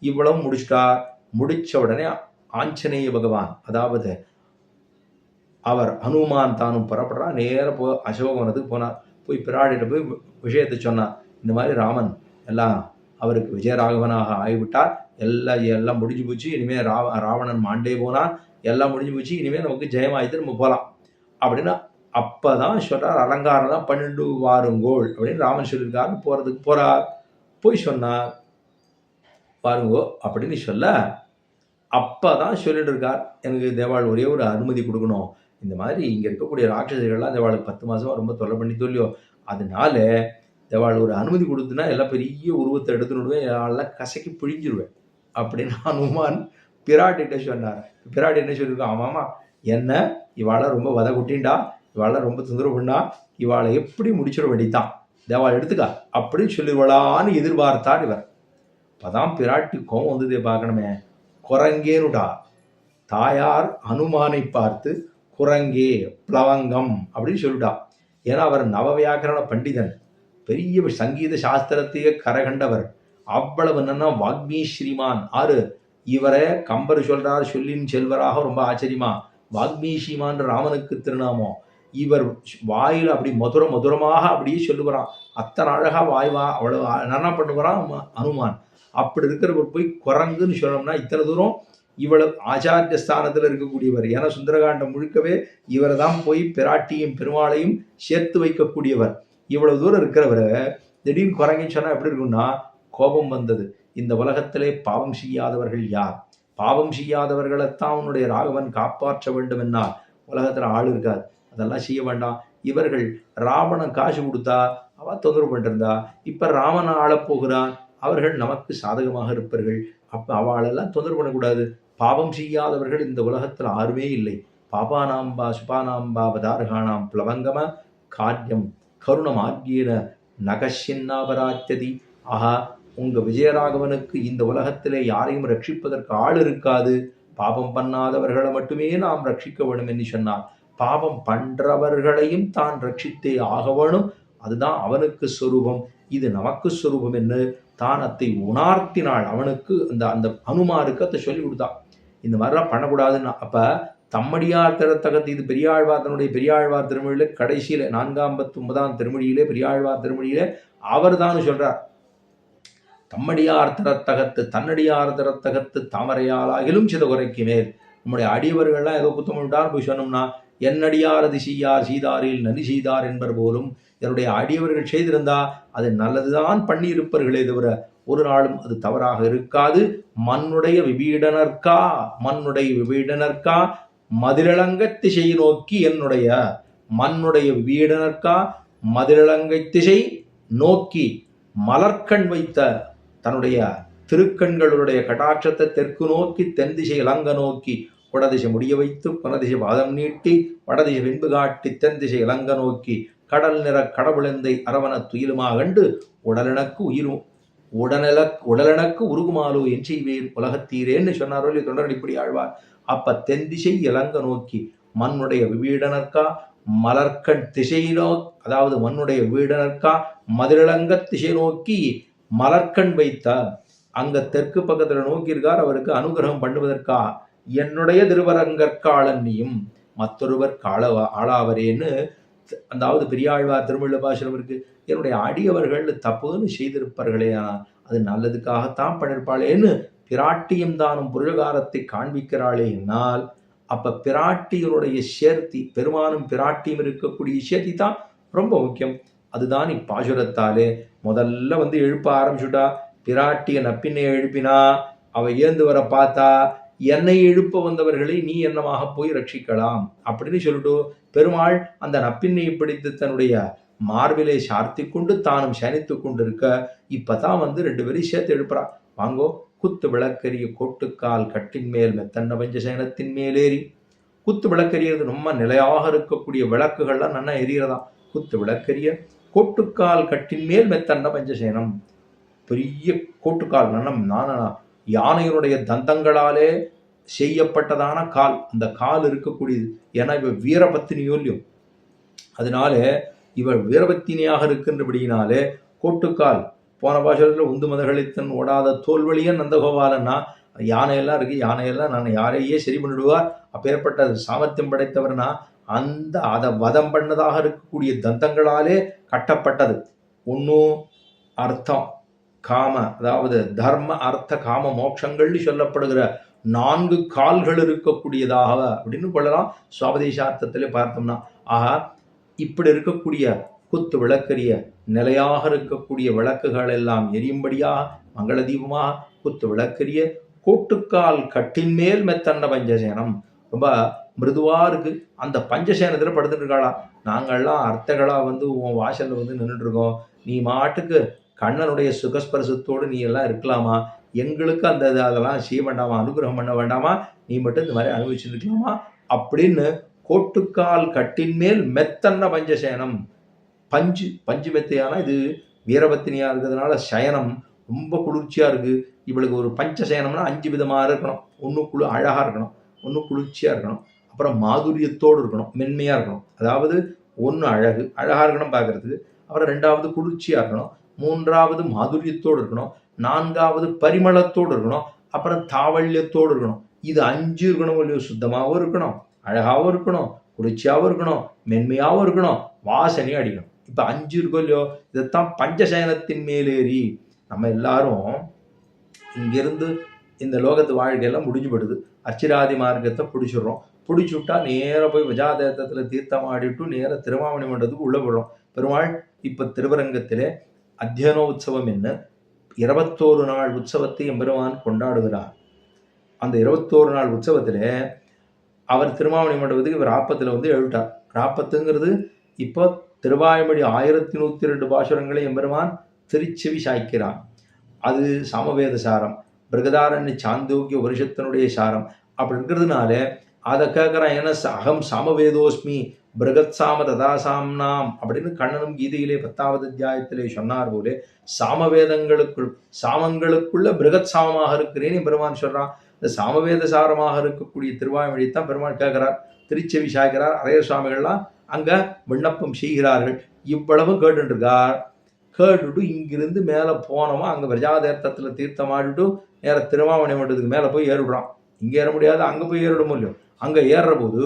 இவ்வளவு முடிச்சிட்டார். முடிச்ச உடனே ஆஞ்சநேய பகவான், அதாவது அவர் ஹனுமான் தானும் புறப்படுறா. நேர அசோகவனத்துக்கு போனார். போய் பிராடிட்ட போய் விஷயத்தை சொன்னார். இந்த மாதிரி ராமன் எல்லாம் அவருக்கு விஜயராகவனாக ஆகிவிட்டார், எல்லாம் முடிஞ்சு போச்சு, இனிமேல் ராவணன் மாண்டே போனான், எல்லாம் முடிஞ்சு போச்சு, இனிமேல் நமக்கு ஜெயமாயிட்டு நம்ம போகலாம் அப்படின்னா அப்பதான் சொல்றார். அலங்காரம் தான் 12 வாருங்கோள் அப்படின்னு ராமன் சொல்லியிருக்காருன்னு போறதுக்கு போறார். போய் சொன்னார் பாருங்கோ அப்படின்னு சொல்ல அப்பதான் சொல்லிட்டு இருக்கார், எனக்கு தேவாள் ஒரே ஒரு அனுமதி கொடுக்கணும். இந்த மாதிரி இங்க இருக்கக்கூடிய ராட்சசிகள்லாம் தேவாளுக்கு 10 மாசமா ரொம்ப தொல்லை பண்ணி சொல்லியோ, அதனால தேவாள் ஒரு அனுமதி கொடுத்துனா எல்லாம் பெரிய உருவத்தை எடுத்துடுவேன், எல்லாம் கசக்கி பிழிஞ்சிருவேன் அப்படின்னு ஹனுமான் பிராட்டிகிட்ட சொன்னார். பிராட்டி என்ன சொல்லியிருக்கோம், ஆமாமா என்ன இவாளை ரொம்ப வதை குட்டின்டா, இவாளை ரொம்ப தொந்தரவு பண்ணா, இவாளை எப்படி முடிச்சிட வேண்டித்தான், தேவாள் எடுத்துக்கா அப்படின்னு சொல்லிடுவளான்னு எதிர்பார்த்தார் இவர். அப்பதான் பிராட்டி கோவம் வந்ததே பார்க்கணுமே. குரங்கேனுடா. தாயார் அனுமானை பார்த்து குரங்கே பிளவங்கம் அப்படின்னு சொல்லிட்டா. ஏன்னா அவர் நவவியாக்கரண பண்டிதன், பெரிய சங்கீத சாஸ்திரத்தையே கரகண்டவர். அவ்வளவு என்னன்னா வாக்மீ ஸ்ரீமான். ஆறு இவரை கம்பர் சொல்றார் சொல்லின் செல்வராக. ரொம்ப ஆச்சரியமா வாக்மீ ஸ்ரீமான் ராமனுக்கு திருநாமம். இவர் வாயில் அப்படி மதுரமாக அப்படியே சொல்லுவாராம். அத்தனை அழகா வாய்வா அவ்வளவு என்ன பண்ணுவாராம் அனுமான். அப்படி இருக்கிறவர் போய் குரங்குன்னு சொல்லணும்னா இத்தனை தூரம் இவ்வளவு ஆச்சாரிய ஸ்தானத்தில் இருக்கக்கூடியவர். ஏன்னா சுந்தரகாண்டம் முழுக்கவே இவரை தான் போய் பிராட்டியும் பெருமாளையும் சேர்த்து வைக்கக்கூடியவர். இவ்வளவு தூரம் இருக்கிறவரை திடீர்னு குரங்கின்னு சொன்னா எப்படி இருக்கும்னா கோபம் வந்தது. இந்த உலகத்திலே பாவம் செய்யாதவர்கள் யார்? பாவம் செய்யாதவர்களைத்தான் உன்னுடைய ராகவன் காப்பாற்ற வேண்டும் என்னால் உலகத்துல ஆள் இருக்காது. அதெல்லாம் செய்ய வேண்டாம். இவர்கள் ராவணன் காசு கொடுத்தா அவ தொந்தரவு பண்ணிருந்தா, இப்ப ராமன் ஆளப்போகிறான், அவர்கள் நமக்கு சாதகமாக இருப்பார்கள். அப்ப அவளெல்லாம் தொந்தரவு பண்ணக்கூடாது. பாவம் செய்யாதவர்கள் இந்த உலகத்துல யாருமே இல்லை. பாபானாம்பா சுபானாம்பா அவதாரகானாம் பிளவங்கம காரியம் கருணமார்கியன நகசின்னாபராத்தியதி. ஆஹா, உங்க விஜயராகவனுக்கு இந்த உலகத்திலே யாரையும் ரட்சிப்பதற்கு ஆள் இருக்காது. பாபம் பண்ணாதவர்களை மட்டுமே நாம் ரட்சிக்க வேண்டும் என்று சொன்னார். பாபம் பண்றவர்களையும் தான் ரட்சித்தே ஆக வேணும். அதுதான் அவனுக்கு சொரூபம். இது நமக்கு சொரூபம் என்று தானத்தை உணர்த்தினாள். அவனுக்கு அந்த அனுமாருக்கு அதை சொல்லி கொடுத்தான். இந்த மாதிரிலாம் பண்ணக்கூடாதுன்னா. அப்ப தம்மடியார் திறத்தகத்து இது பெரியாழ்வார் தன்னுடைய பெரியாழ்வார் திருமொழியில கடைசியில 459ஆம் திருமொழியிலே பெரியாழ்வார் திருமொழியிலே அவர் தான் சொல்றார். தம்மடியார் திறத்தகத்து தன்னடியார் திறத்தகத்து தாமரையாலாகிலும் சித குறைக்கு மேல். நம்முடைய அடியவர்கள்லாம் ஏதோ குத்தம் விட்டார் போய் சொன்னோம்னா என்னடியாரது செய்யார் செய்தாரில் நன்றி செய்தார் என்பர் போலும். என்னுடைய அடியவர்கள் செய்திருந்தா அது நல்லதுதான் பண்ணி இருப்பார்களே தவிர ஒரு நாளும் அது தவறாக இருக்காது. மண்ணுடைய விபீடனர்க்கா மதிலங்க திசை நோக்கி என்னுடைய மண்ணுடைய விபீடனர்க்கா மதிலங்கை திசை நோக்கி மலர்கண் வைத்த தன்னுடைய திருக்கண்களுடைய கடாட்சத்தை தெற்கு நோக்கி தென் திசை இலங்க நோக்கி குடதிசை முடிய வைத்து புனதிசை பாதம் நீட்டி வடதிசை பின்பு காட்டி தென் திசை இலங்க நோக்கி கடல் நிற கடவுளந்தை அரவண துயிலுமா கண்டு உடலெனக்கு உருகுமாலோ என் செய்வேன் உலகத்தீரேன்னு சொன்னாரோ இல்லையா தொண்டர் இப்படி ஆழ்வார். அப்ப தென் திசை இலங்க நோக்கி மண்ணுடைய விபீடனர்க்கா மலர்கண் திசையினோ, அதாவது மண்ணுடைய வீடனர்க்கா மதிலங்க திசை நோக்கி மலர்கண் வைத்த அங்க தெற்கு பக்கத்துல நோக்கி இருக்கார். அவருக்கு அனுகிரகம் பண்ணுவதற்கா என்னுடைய திருவரங்கற்காளன்னியும் மற்றொருவர் ஆளாவரேன்னு, அதாவது பெரியாழ்வார் திருமொழி பாசனம் இருக்கு. என்னுடைய அடியவர்கள் தப்புன்னு செய்திருப்பார்களே, அது நல்லதுக்காகத்தான் பண்ணிருப்பாளேன்னு பிராட்டியும் தானும் புருஷகாரத்தை காண்பிக்கிறாளே என்னால், அப்ப பிராட்டியனுடைய சேர்த்தி, பெருமானும் பிராட்டியும் இருக்கக்கூடிய சேர்த்தி தான் ரொம்ப முக்கியம். அதுதான் இப்பாசுரத்தாலே முதல்ல எழுப்ப ஆரம்பிச்சுட்டா. பிராட்டிய நப்பினை எழுப்பினா அவ ஏந்து வர பார்த்தா என்னை எழுப்ப வந்தவர்களை நீ என்னமாக போய் ரட்சிக்கலாம் அப்படின்னு சொல்லிட்டு பெருமாள் அந்த நப்பினை பிடித்து தன்னுடைய மார்பிலை சார்த்தி கொண்டு தானும் சனித்து கொண்டு இருக்க இப்பதான் 2 பேரும் சேர்த்து எழுப்புறா. வாங்கோ, குத்து விளக்கரிய கோட்டுக்கால் கட்டின் மேல் மெத்தன்ன பஞ்சசேனத்தின் மேலேறி. குத்து விளக்கரியது ரொம்ப நிலையாக இருக்கக்கூடிய விளக்குகள்லாம் நல்லா எரியறதாம். குத்து விளக்கரிய கோட்டுக்கால் கட்டின் மேல் மெத்தன்ன பஞ்சசேனம். பெரிய கோட்டுக்கால் நானா யானையினுடைய தந்தங்களாலே செய்யப்பட்டதான கால், அந்த கால் இருக்கக்கூடியது. ஏன்னா இவ வீரபத்தினியோ இல்லையோ, அதனால இவள் வீரபத்தினியாக இருக்கின்றபடியினாலே கோட்டுக்கால். போன பாஷத்தில் உந்து மதகளித்தன் ஓடாத தோல்வழியன் நந்தகோபாலன்னா யானையெல்லாம் இருக்கு. யானையெல்லாம் நான் யாரையே சரி பண்ணிடுவார். அப்பேற்பட்ட சாமர்த்தியம் படைத்தவர்னா அதை வதம் பண்ணதாக இருக்கக்கூடிய தந்தங்களாலே கட்டப்பட்டது. ஒன்னும் அர்த்தம் காம, அதாவது தர்ம அர்த்த காம மோட்சங்கள்னு சொல்லப்படுகிற 4 கால்கள் இருக்கக்கூடியதாக அப்படின்னு கொள்ளலாம். சுவாபதேசார்த்தத்திலே பார்த்தோம்னா, ஆஹா, இப்படி இருக்கக்கூடிய குத்து விளக்கரிய நிலையாக இருக்கக்கூடிய விளக்குகள் எல்லாம் எரியும்படியாக மங்கள தீபமாக குத்து விளக்கரிய கோட்டுக்கால் கட்டின் மேல் மெத்தன்ன பஞ்சசேனம். ரொம்ப மிருதுவா இருக்கு. அந்த பஞ்சசேனத்துல படுத்துட்டு இருக்காளா. நாங்கள்லாம் அர்த்தகளா உன் வாசல்ல நின்றுட்டு இருக்கோம். நீ மாட்டுக்கு கண்ணனுடைய சுகஸ்பரிசத்தோடு நீ எல்லாம் இருக்கலாமா? எங்களுக்கு அதெல்லாம் செய்ய வேண்டாமா? அனுகிரகம் பண்ண வேண்டாமா? நீ மட்டும் இந்த மாதிரி அனுபவிச்சுருக்கலாமா அப்படின்னு கோட்டுக்கால் கட்டின் மேல் மெத்தன்ன பஞ்சசேனம். பஞ்சு மெத்தையானா இது வீரபத்தினியா இருக்கிறதுனால சயனம் ரொம்ப குளிர்ச்சியாக இருக்குது. இவளுக்கு ஒரு பஞ்சசயனம்னா 5 விதமாக இருக்கணும். ஒன்று அழகாக இருக்கணும், ஒன்று குளிர்ச்சியாக இருக்கணும், அப்புறம் மாதுரியத்தோடு இருக்கணும், மென்மையாக இருக்கணும். அதாவது ஒன்று அழகாக இருக்கணும் பார்க்குறதுக்கு, அப்புறம் 2வது குளிர்ச்சியாக இருக்கணும், 3வது மாதுரியத்தோடு இருக்கணும், 4வது பரிமளத்தோடு இருக்கணும், அப்புறம் தாவல்யத்தோடு இருக்கணும். இது 5 இருக்கணும் இல்லையோ, சுத்தமாகவும் இருக்கணும், அழகாகவும் இருக்கணும், குளிர்ச்சியாகவும் இருக்கணும், மென்மையாகவும் இருக்கணும், வாசனையும் அடிக்கணும். இப்போ 5 இருக்கோ இல்லையோ, இதைத்தான் பஞ்சசயனத்தின் மேலேறி நம்ம எல்லாரும் இங்கிருந்து இந்த லோகத்து வாழ்க்கையெல்லாம் முடிஞ்சுபடுது. அர்ச்சிராதி மார்க்கத்தை பிடிச்சிடுறோம். பிடிச்சி விட்டா நேராக போய் விஜயாதேத்தத்தில் தீர்த்தம் ஆடிட்டு நேராக திருவாமணி மண்டலத்துக்கு உள்ளே போடுறோம். பெருமாள் இப்போ திருவரங்கத்திலே அத்தியனோத்சவம் என்ன 21 நாள் உற்சவத்தை எம்பெருமான் கொண்டாடுகிறார். அந்த 21 நாள் உற்சவத்தில் அவர் திருவாமணி மண்டபத்துக்கு இவர் ராப்பத்தில் வந்து எழுட்டார். ராப்பத்துங்கிறது இப்போ திருவாய்மொழி 1102 பாசுரங்களை எம்பெருமான் திருச்செவி சாய்க்கிறான். அது சாமவேத சாரம், பிரகதாரண்ய சாந்தோக்கிய வருஷத்தினுடைய சாரம். அப்படி இருக்கிறதுனால அதை கேட்குறான். ஏன்னா அகம் சாமவேதோஸ்மி பிரகத் சாம ததாசாம்னாம் அப்படின்னு கண்ணனும் கீதையிலே 10வது அத்தியாயத்திலே சொன்னார் போலே சாமங்களுக்குள்ள பிரகத் சாமமாக இருக்கிறேன்னு பெருமான் சொல்றான். இந்த சாமவேத சாரமாக இருக்கக்கூடிய திருவாய்மொழியைத்தான் பெருமான் கேட்கிறார், திருச்செவி சாய்க்கிறார். அரைய சுவாமிகள்லாம் அங்க விண்ணப்பம் செய்கிறார்கள். இவ்வளவு கேட்டுருக்கார். கேட்டுட்டு இங்கிருந்து மேலே போனோமா அங்கே பிரஜாதேர்த்தத்தில் தீர்த்தமாடிட்டு நேர திருவாமணி மண்டலத்துக்கு மேலே போய் ஏறிடுறான். இங்கே ஏற முடியாது, அங்கே போய் ஏறிடும் இல்லையோ. அங்கே ஏறுற போது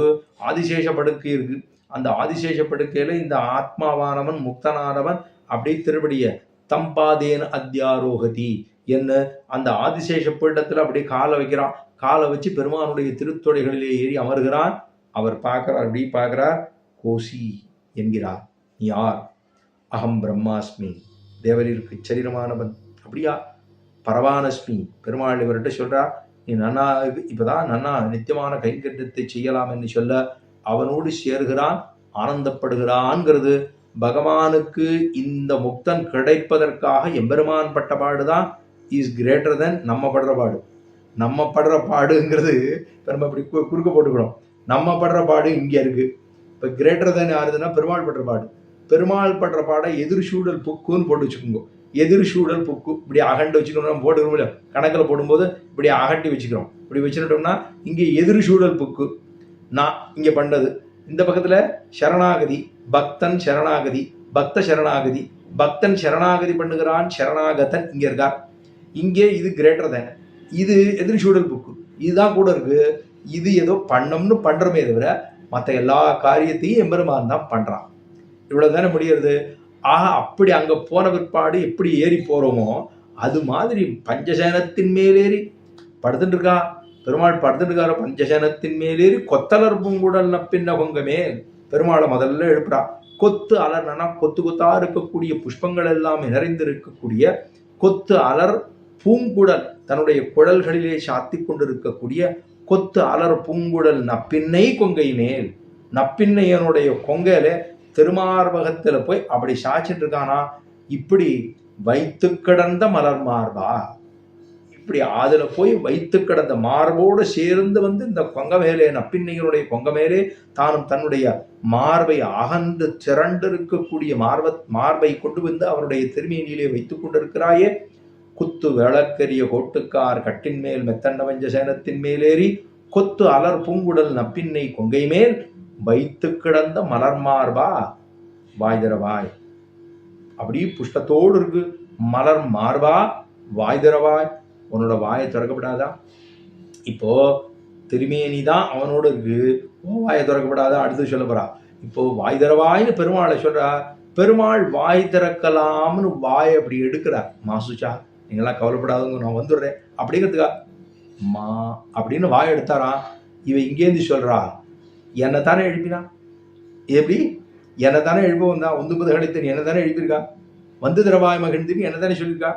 ஆதிசேஷ படுக்கை இருக்கு. அந்த ஆதிசேஷ படுக்கையில் இந்த ஆத்மாவானவன் முக்தனானவன் அப்படியே திருப்படிய தம்பாதேன அத்தியாரோகதி என்ன அந்த ஆதிசேஷ பீடத்தில் அப்படியே காலை வைக்கிறான். காலை வச்சு பெருமானுடைய திருத்தொடைகளிலே ஏறி அமர்கிறான். அவர் பார்க்கிறார், அப்படி பார்க்கிறார். கோசி என்கிறார், நீ யார்? அகம் பிரம்மாஸ்மி, தேவரிற்கு சரீரமானவன். அப்படியா? பரவானஸ்மி, பெருமாள் இவர்கிட்ட சொல்றா, நீ நன்னா இப்பதான் நன்னா நித்தியமான கைங்கரியத்தை செய்யலாம் என்று சொல்ல அவனோடு சேர்கிறான், ஆனந்தப்படுகிறான்ங்கிறது. பகவானுக்கு இந்த முக்தன் கிடைப்பதற்காக எம்பெருமான் பட்ட பாடுதான் இஸ் கிரேட்டர் தென் நம்ம படுற பாடு. நம்ம படுற பாடுங்கிறது நம்ம இப்படி குறுக்க போட்டுக்கணும். நம்ம படுற பாடு இங்கே இருக்கு. இப்போ கிரேட்டர் தென் யாருதுன்னா பெருமாள் படுற பாடு. பெருமாள் படுற பாடை எதிர்சூழல் புக்குன்னு போட்டு வச்சுக்கோங்க. எதிர்சூழல் புக்கு இப்படி அகண்டு வச்சுக்கணும் போட்டுக்கிறோம் இல்லையா, கணக்கில் போடும்போது இப்படி அகட்டி வச்சுக்கிறோம். இப்படி வச்சுட்டோம்னா இங்கே எதிர்சூழல் புக்கு நான் இங்கே பண்ணது. இந்த பக்கத்தில் சரணாகதி, பக்தன் சரணாகதி, பக்த சரணாகதி, பக்தன் சரணாகதி பண்ணுகிறான், சரணாகதன் இங்கே இருக்கார். இங்கே இது கிரேட்டர் தேன், இது எதிர்சூழல் புக்கு, இதுதான் கூட இருக்கு. இது ஏதோ பண்ணம்னு பண்ணுறமே தவிர மற்ற எல்லா காரியத்தையும் எம்பெருமான் தான் பண்ணுறான். இவ்வளவு தானே முடிகிறது. ஆக அப்படி அங்க போன பிற்பாடு எப்படி ஏறி போறோமோ அது மாதிரி பஞ்சசேனத்தின் மேலேறி படுத்துட்டு இருக்கா பெருமாள். படுத்துட்டு இருக்காரு பஞ்சசேனத்தின் மேலேறி கொத்தலர் பூங்குடல் நப்பின்ன கொங்கமே. பெருமாளை முதல்ல எழுப்புறா. கொத்து அலர்னா கொத்து கொத்தா இருக்கக்கூடிய புஷ்பங்கள் எல்லாம் நிறைந்து இருக்கக்கூடிய கொத்து அலர் பூங்குடல், தன்னுடைய குழல்களிலே சாத்தி கொண்டிருக்கக்கூடிய கொத்து அலர் பூங்குடல் நப்பின்னை கொங்கை மேல். நப்பின்னையனுடைய கொங்கையில திருமார்பகத்தில் போய் அப்படி சாய்ச்சிட்டு இருக்கானா. இப்படி வைத்து கிடந்த மலர் மார்பா, இப்படி அதுல போய் வைத்து கிடந்த மார்போடு சேர்ந்து வந்து இந்த கொங்க மேலே நப்பின்னையனுடைய கொங்க மேலே தானும் தன்னுடைய மார்பை அகன்று திரண்டு இருக்கக்கூடிய மார்பை கொண்டு வந்து அவருடைய திருமேனியிலே வைத்துக் கொண்டிருக்கிறாயே. குத்து விளக்கரிய கோட்டுக்கார் கட்டின் மேல் மெத்தண்ட வஞ்சசேனத்தின் மேலேறி கொத்து அலர் பூங்குடல் நப்பின்னை கொங்கை மேல் வைத்து கிடந்த மலர் மார்பா வாய் தரவாய். அப்படி புஷ்பத்தோடு இருக்கு. மலர் மார்பா வாய் தரவாய். உன்னோட வாயை திறக்கப்படாதா? இப்போ திருமேனி தான் அவனோட இருக்கு, வாயை திறக்கப்படாதா? அடுத்து சொல்ல போறா. இப்போ வாய் தரவாய்னு பெருமாளை சொல்றா. பெருமாள் வாய் திறக்கலாம்னு வாய் அப்படி எடுக்கிறார். மாசுச்சா நீங்களாம் கவலைப்படாதுங்க, நான் வந்துடுறேன் அப்படிங்கிறதுக்கா மா அப்படின்னு வாய் எடுத்தாராம். இவ இங்கேருந்து சொல்றா, என்னை தானே எழுப்பினா? எப்படி என்னை தானே எழுப்ப வந்தா? ஒந்துபது கழித்தன் என்னை தானே எழுப்பியிருக்கா. வந்து திரவாய் மகிழ்ந்துக்கு என்ன தானே சொல்லியிருக்கா.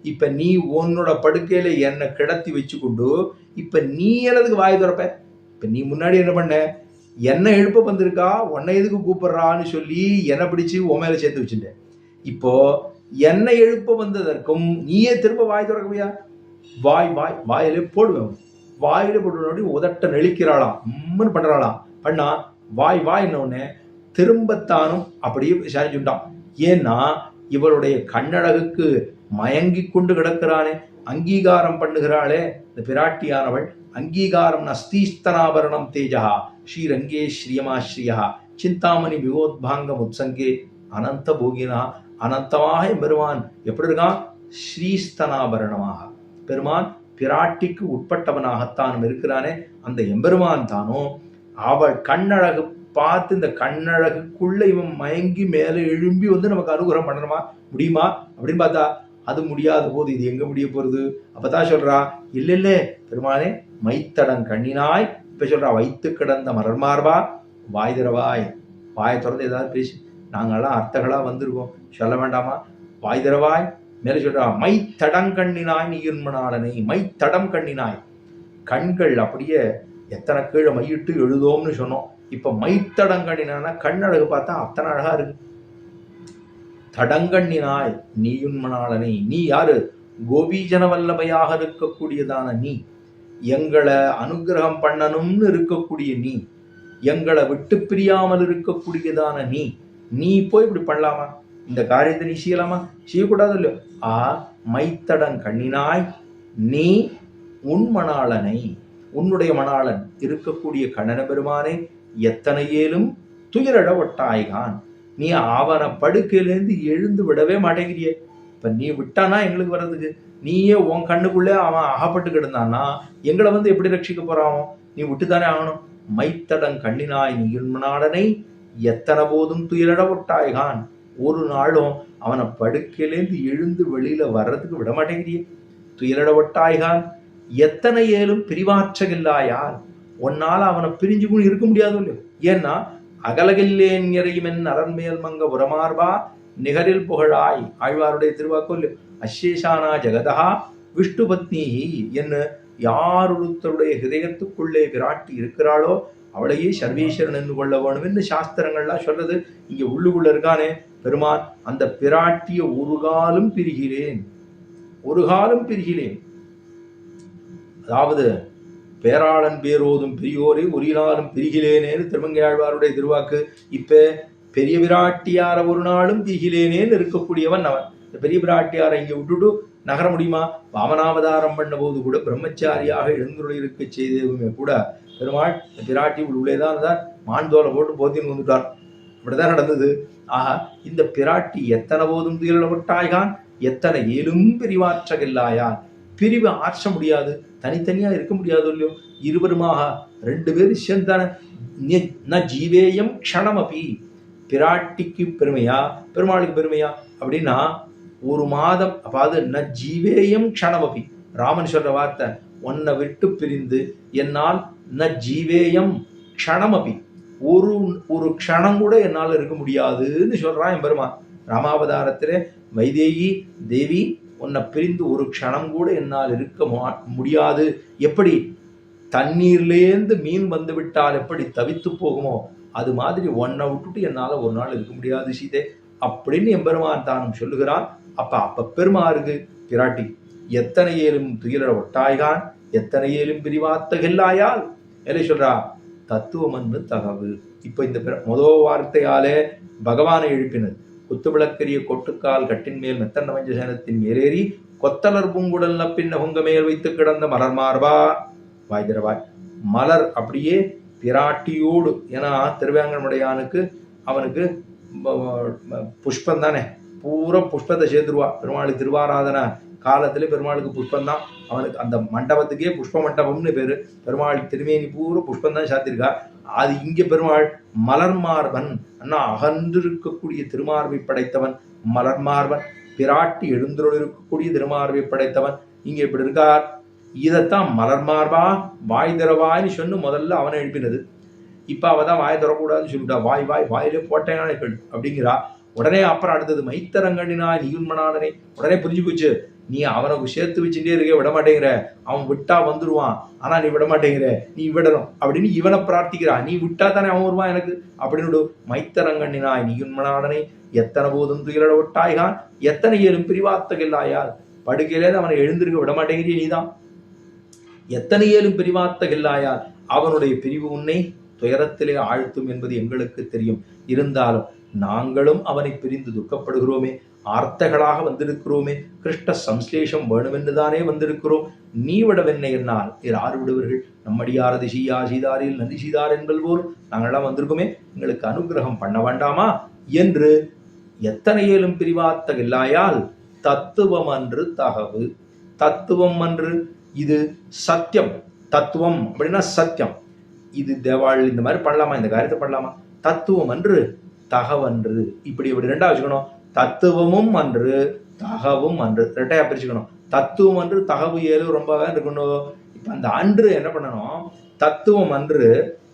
இப்ப நீ உன்னோட படுக்கையில என்னை கிடத்தி வச்சு கொண்டு இப்ப நீ எனதுக்கு வாய் திறப்ப. இப்ப நீ முன்னாடி என்ன பண்ண, என்னை எழுப்ப வந்திருக்கா, உன்னை எதுக்கு கூப்பிடுறான்னு சொல்லி என்னை பிடிச்சி உன் மேல சேர்த்து வச்சுட்டேன். இப்போ என்னை எழுப்ப வந்ததற்கும் நீயே திரும்ப வாய் திறக்கவையா? வாயிலே போடுவேன். வாயில போட்டு உதட்ட நெளிக்கிறாளாம், உம்முன்னு பண்றாளாம். பண்ணா வாயின்னு திரும்பத்தானும் அப்படியே சாய்ச்சுட்டான். ஏன்னா இவருடைய கண்ணழகுக்கு மயங்கி கொண்டு கிடக்கிறானே, அங்கீகாரம் பண்ணுகிறாளே இந்த பிராட்டியானவள். அங்கீகாரம் நஸ்தீஸ்தனாபரணம் தேஜா ஸ்ரீரங்கே ஸ்ரீயமாஸ்ரீயா சிந்தாமணி விவோத்பாங்கம் உத்சங்கே அனந்த போகினா. அனந்தமாக பெருமான் எப்படி இருக்கான்? ஸ்ரீஸ்தனாபரணமாக பெருமான் பிராட்டிக்கு உட்பட்டவனாகத்தான் இருக்கிறானே. அந்த எம்பெருமான் தானோ அவள் கண்ணழகு பார்த்து இந்த கண்ணழகுக்குள்ள இவன் மயங்கி மேலே எழும்பி நமக்கு அனுகிரகம் பண்ணணுமா, முடியுமா அப்படின்னு பார்த்தா அது முடியாத போது இது எங்க முடிய போறது? அப்பதான் சொல்றா, இல்ல பெருமானே மைத்தடம் கண்ணினாய். இப்ப சொல்றா, வைத்து கிடந்த மலர்மார்பா வாய் திறவாய். வாயை திறந்து ஏதாவது பேசி, நாங்கெல்லாம் அர்த்தங்களா வந்திருக்கோம், சொல்ல வேண்டாமா? வாய் திறவாய். மேலே சொல்றா, மைத்தடம் கண்ணினாய் நீர்மணாளனை. மைத்தடம் கண்ணினாய், கண்கள் அப்படியே எத்தனை கீழே மையிட்டு எழுதோம்னு சொன்னோம். இப்ப மைத்தடம் கண்ணினானா கண்ணழகு பார்த்தா அத்தனை அழகா இருக்கு. தடங்கண்ணினாய் நீயுன்மணாளனை. நீ யாரு? கோபீஜன வல்லபையாக இருக்கக்கூடியதான நீ, எங்களை அனுகிரகம் பண்ணணும்னு இருக்கக்கூடிய நீ, எங்களை விட்டு பிரியாமல் இருக்கக்கூடியதான நீ, நீ போய் இப்படி பண்ணலாமா? இந்த காரியத்தை நீ செய்யலாமா? செய்யக்கூடாது இல்லையோ? மைத்தடம் கண்ணினாய் நீ உன்மணாளனை, உன்னுடைய மணாளன் இருக்கக்கூடிய கண்ணன பெருமானை எத்தனை ஏலும் துயரட ஒட்டாய்கான். நீ அவனை படுக்கையிலேருந்து எழுந்து விடவே மாட்டேங்கிறிய. இப்ப நீ விட்டானா எங்களுக்கு வர்றதுக்கு? நீயே உன் கண்ணுக்குள்ளே அவன் அகப்பட்டு கிடந்தான்னா எங்களை எப்படி ரட்சிக்க போறான்? நீ விட்டுத்தானே ஆகணும். மைத்தடம் கண்ணினாய் நீயுன்மணாளனை எத்தனை போதும் துயரட ஒட்டாய்கான். ஒரு நாளும் அவனை படுக்கையிலேருந்து எழுந்து வெளியில வர்றதுக்கு விட மாட்டேங்கிறிய. துயரட ஒட்டாய்கான் எத்தனை ஏலும் பிரிவாற்றகில்லாயால். உன்னால் அவனை பிரிஞ்சு கூட இருக்க முடியாது இல்லையோ? ஏன்னா அகலகில்லேன் எறையுமென் அரண்மேல் மங்க உரமார்பா நிகரில் புகழாய். ஆழ்வாருடைய திருவாக்கொல்லு. அசேஷானா ஜெகதா விஷ்ணு பத்னி என்ன யாருடைய ஹிருதயத்துக்குள்ளே விராட்டி இருக்கிறாளோ அவளையே சர்வேஸ்வரன் என்று கொள்ள வேணும் என்று சாஸ்திரங்கள்லாம் சொல்றது. இங்க உள்ளுக்குள்ள இருக்கானே பெருமான், அந்த பிராட்டிய ஒரு காலம் பிரிகிறேன், ஒரு காலம் பிரிகிறேன். அதாவது பேராளன் பேரோதும் பெரியோரை ஒரு நாளும் பிரிகிலேனேன்னு திருமங்கையாழ்வாருடைய திருவாக்கு. இப்ப பெரிய பிராட்டியார ஒரு நாளும் பிரிகிலேனேன்னு இருக்கக்கூடியவன் அவன். இந்த பெரிய பிராட்டியாரை இங்க விட்டுட்டு நகர முடியுமா? வாமனாவதாரம் பண்ண போது கூட பிரம்மச்சாரியாக எழுந்துள்ள செய்தவுமே கூட பெருமாள் பிராட்டி உள்ளேதான் இருந்தார். மான்தோலை போட்டு போத்தின்னு வந்துட்டார். அப்படிதான் நடந்தது. இந்த பிராட்டி எத்தனை போதும் துயிலப்பட்டாய்கான் எத்தனை ஏலும் பிரிவாற்றகில்லாயான். பிரிவு ஆற்ற முடியாது, தனித்தனியா இருக்க முடியாது இல்லையோ? இருவருமாக ரெண்டு பேரும் சேர்ந்தான. ஜீவேயம் க்ஷணமபி. பிராட்டிக்கு பெருமையா பெருமாளுக்கு பெருமையா அப்படின்னா ஒரு மாதம். அதாவது ந ஜீவேயம் க்ஷணமபி. ராமன் சொல்ற வார்த்தை, உன்னை விட்டு பிரிந்து என்னால் ந ஜீவேயம் க்ஷணமபி, ஒரு க்ஷணம் கூட என்னால் இருக்க முடியாதுன்னு சொல்றான் என் பெருமான். ராமாவதாரத்திலே வைதேகி தேவி உன்னை பிரிந்து ஒரு க்ஷணம் கூட என்னால் இருக்க முடியாது. எப்படி தண்ணீர்லேருந்து மீன் வந்து விட்டால் எப்படி தவித்து போகுமோ அது மாதிரி உன்னை விட்டுட்டு என்னால் ஒரு நாள் இருக்க முடியாது சீதே அப்படின்னு எம்பெருமான் தானும் சொல்லுகிறான். அப்ப பெருமாருக்கு பிராட்டி எத்தனை ஏலும் துயிலட ஒட்டாய்கான் எத்தனை ஏலும் பிரிவாத்தகில்லாயால். என்ன சொல்றா? தத்துவமன்னு தகவு. இப்ப இந்த முதல் வார்த்தையாலே பகவானை எழுப்பினது. குத்துவிளக்கரிய கொட்டுக்கால் கட்டின் மேல் மெத்தன்ன வஞ்சசேனத்தின் மேலேறி கொத்தலர் பூங்குடல் நப்பின் பொங்க மேல் வைத்து கிடந்த மலர் மார்பா வாய் திறவாய். மலர் அப்படியே பிராட்டியோடு. ஏன்னா திருவேங்கடமுடையானுக்கு அவனுக்கு புஷ்பம் தானே, பூரா புஷ்பத்தை சேர்த்துருவா. பெருமாளுக்கு திருவாராதனை காலத்துல பெருமாளுக்கு புஷ்பம் தான். அவனுக்கு அந்த மண்டபத்துக்கே புஷ்ப மண்டபம்னு பேரு. பெருமாள் திருமேனி பூரா புஷ்பம் தான் சாத்திருக்கா. அது இங்க பெருமாள் மலர்மார்பன் அண்ணா அகன்றிருக்கக்கூடிய திருமார்பை படைத்தவன் மலர்மார்பன். பிராட்டி எழுந்தருள் இருக்கக்கூடிய திருமார்பை படைத்தவன் இங்க இப்படி இருக்கார். இதைத்தான் மலர்மார்பா வாய் திறவாய்னு சொன்னு முதல்ல அவனை எழுப்பினது. இப்ப அவதான் வாய் தரக்கூடாதுன்னு சொல்லிட்டா. வாய் வாய் வாயிலே போட்டேனாக்கள் அப்படிங்கிறா. உடனே அப்புறம் அடுத்தது மைத்தரங்கண்ணினா நீயுன்மணாளனை. உடனே புரிஞ்சு போச்சு, நீ அவனுக்கு சேர்த்து வச்சுட்டே இருக்க, விட மாட்டேங்கிற. அவன் விட்டா வந்துருவான், ஆனா நீ விட மாட்டேங்கிற, நீ விடணும் அப்படின்னு இவனை பிரார்த்திக்கிறா. நீ விட்டா தானே அவன் வருவான் எனக்கு அப்படின்னு. மைத்தரங்கண்ணினாய் நீயுன்மணாளனை எத்தனை போதும் துயிலட ஒட்டாய்கான் எத்தனை ஏலும் பிரிவாத்தகில்லாயால். படுக்கையிலே அவனை எழுந்திருக்க விட மாட்டேங்கிறிய நீதான். எத்தனை ஏலும் பிரிவாத்தகில்லாயால். அவனுடைய பிரிவு உன்னை துயரத்திலே ஆழ்த்தும் என்பது எங்களுக்கு தெரியும். இருந்தாலும் நாங்களும் அவனை பிரிந்து துக்கப்படுகிறோமே. ஆர்த்தகளாக வந்திருக்கிறோமே, கிருஷ்ண சம்ஸ்லேஷம் வேணுமென்று தானே வந்திருக்கிறோம். நீ விடவென்ன என்னால் யார் விடுவர்கள்? நம்மடியாரது செய்யா செய்தாரில் நன்றி செய்தார் என்பல் போல் நாங்கள்லாம் வந்திருக்கோமே, எங்களுக்கு அனுகிரகம் பண்ண வேண்டாமா என்று எத்தனை ஏழும் பிரிவாத்தகில்லாயால் தத்துவம் அன்று தகவு. தத்துவம் அன்று இது சத்தியம். தத்துவம் அப்படின்னா சத்தியம். இது தேவாள் இந்த மாதிரி பண்ணலாமா, இந்த காரியத்தை பண்ணலாமா? தத்துவம் அன்று தகவன்று. இப்படி ரெண்டா வச்சுக்கணும். தத்துவமும் அன்று தகவும் அன்று ரெட்டையா பிரிச்சுக்கணும். தத்துவம் அன்று தகவு ஏழு ரொம்பவே இருக்கணும். இப்ப அந்த அன்று என்ன பண்ணணும்? தத்துவம் அன்று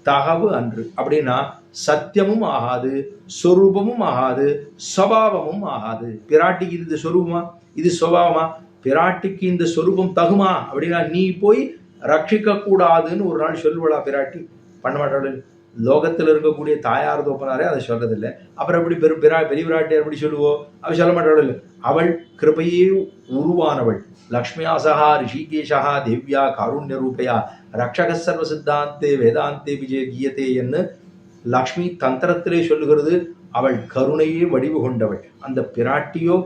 தகவு அன்று அப்படின்னா சத்தியமும் ஆகாது, சொரூபமும் ஆகாது, சுபாவமும் ஆகாது. பிராட்டிக்கு இது சொரூபமா, இது சுபாவமா? பிராட்டிக்கு இந்த சொரூபம் தகுமா அப்படின்னா நீ போய் ரட்சிக்க கூடாதுன்னு ஒரு நாள் சொல்லுவா பிராட்டி? பண்ண மாட்டாள். லோகத்தில் இருக்கக்கூடிய தாயார் தோப்பனாரே அதை சொல்றதில்லை, அப்புறம் எப்படி பெரிய பிராட்டியார் எப்படி சொல்லுவோம்? அவள் சொல்ல மாட்டாள். அவள் கிருபையே உருவானவள். லக்ஷ்மியாசகா ரிஷிகேஷா தேவ்யா காருண்ய ரூபையா ரக்ஷக சர்வ சித்தாந்தே வேதாந்தே விஜய கீயத்தே என்று லக்ஷ்மி தந்திரத்திலே சொல்லுகிறது. அவள் கருணையே வடிவு கொண்டவள். அந்த பிராட்டியோ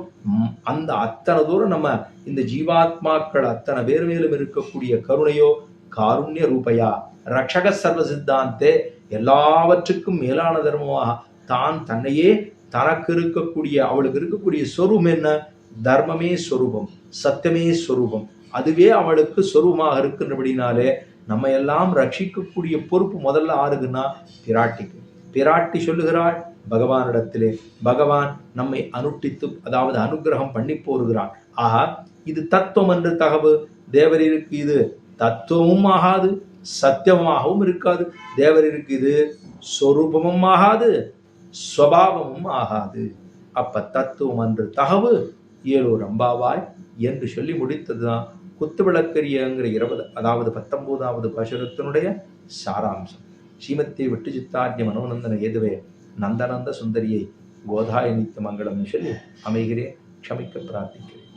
அந்த அத்தனை தூரம் நம்ம இந்த ஜீவாத்மாக்கள் அத்தனை பேர் மேலும் இருக்கக்கூடிய கருணையோ காருண்ய ரூபையா ரக்ஷக சர்வ சித்தாந்தே எல்லாவற்றுக்கும் மேலான தர்மமாக தான் தன்னையே தனக்கு இருக்கக்கூடிய அவளுக்கு இருக்கக்கூடிய சொரூபம் என்ன? தர்மமே சொரூபம், சத்தியமே சொரூபம். அதுவே அவளுக்கு சொரூபமாக இருக்கின்றபடினாலே நம்ம எல்லாம் ரட்சிக்கக்கூடிய பொறுப்பு முதல்ல ஆறுதுன்னா பிராட்டிக்கு. பிராட்டி சொல்லுகிறாள் பகவானிடத்திலே, பகவான் நம்மை அனுஷ்டித்து அதாவது அனுகிரகம் பண்ணி போருகிறான். ஆஹா, இது தத்துவம் என்று தகவு. தேவரிற்கு இது தத்துவமும் ஆகாது, சத்தியமாகவும் இருக்காது. தேவரிற்கு இது சொரூபமும் ஆகாது, ஸ்வபாவமும் ஆகாது. அப்ப தத்துவம் என்று தகவு ஏழூர் அம்பாவாய் என்று சொல்லி முடித்ததுதான் குத்துவிளக்கரியங்கிற 19வது பாசுரத்தினுடைய சாராம்சம். ஸ்ரீமத்தி விட்டு சித்தார்ய மனோநந்தன ஏதுவே நந்தநந்த சுந்தரியை கோதாய நித்திய மங்களம் சொல்லி அமைகிறேன். க்ஷமிக்க பிரார்த்திக்கிறேன்.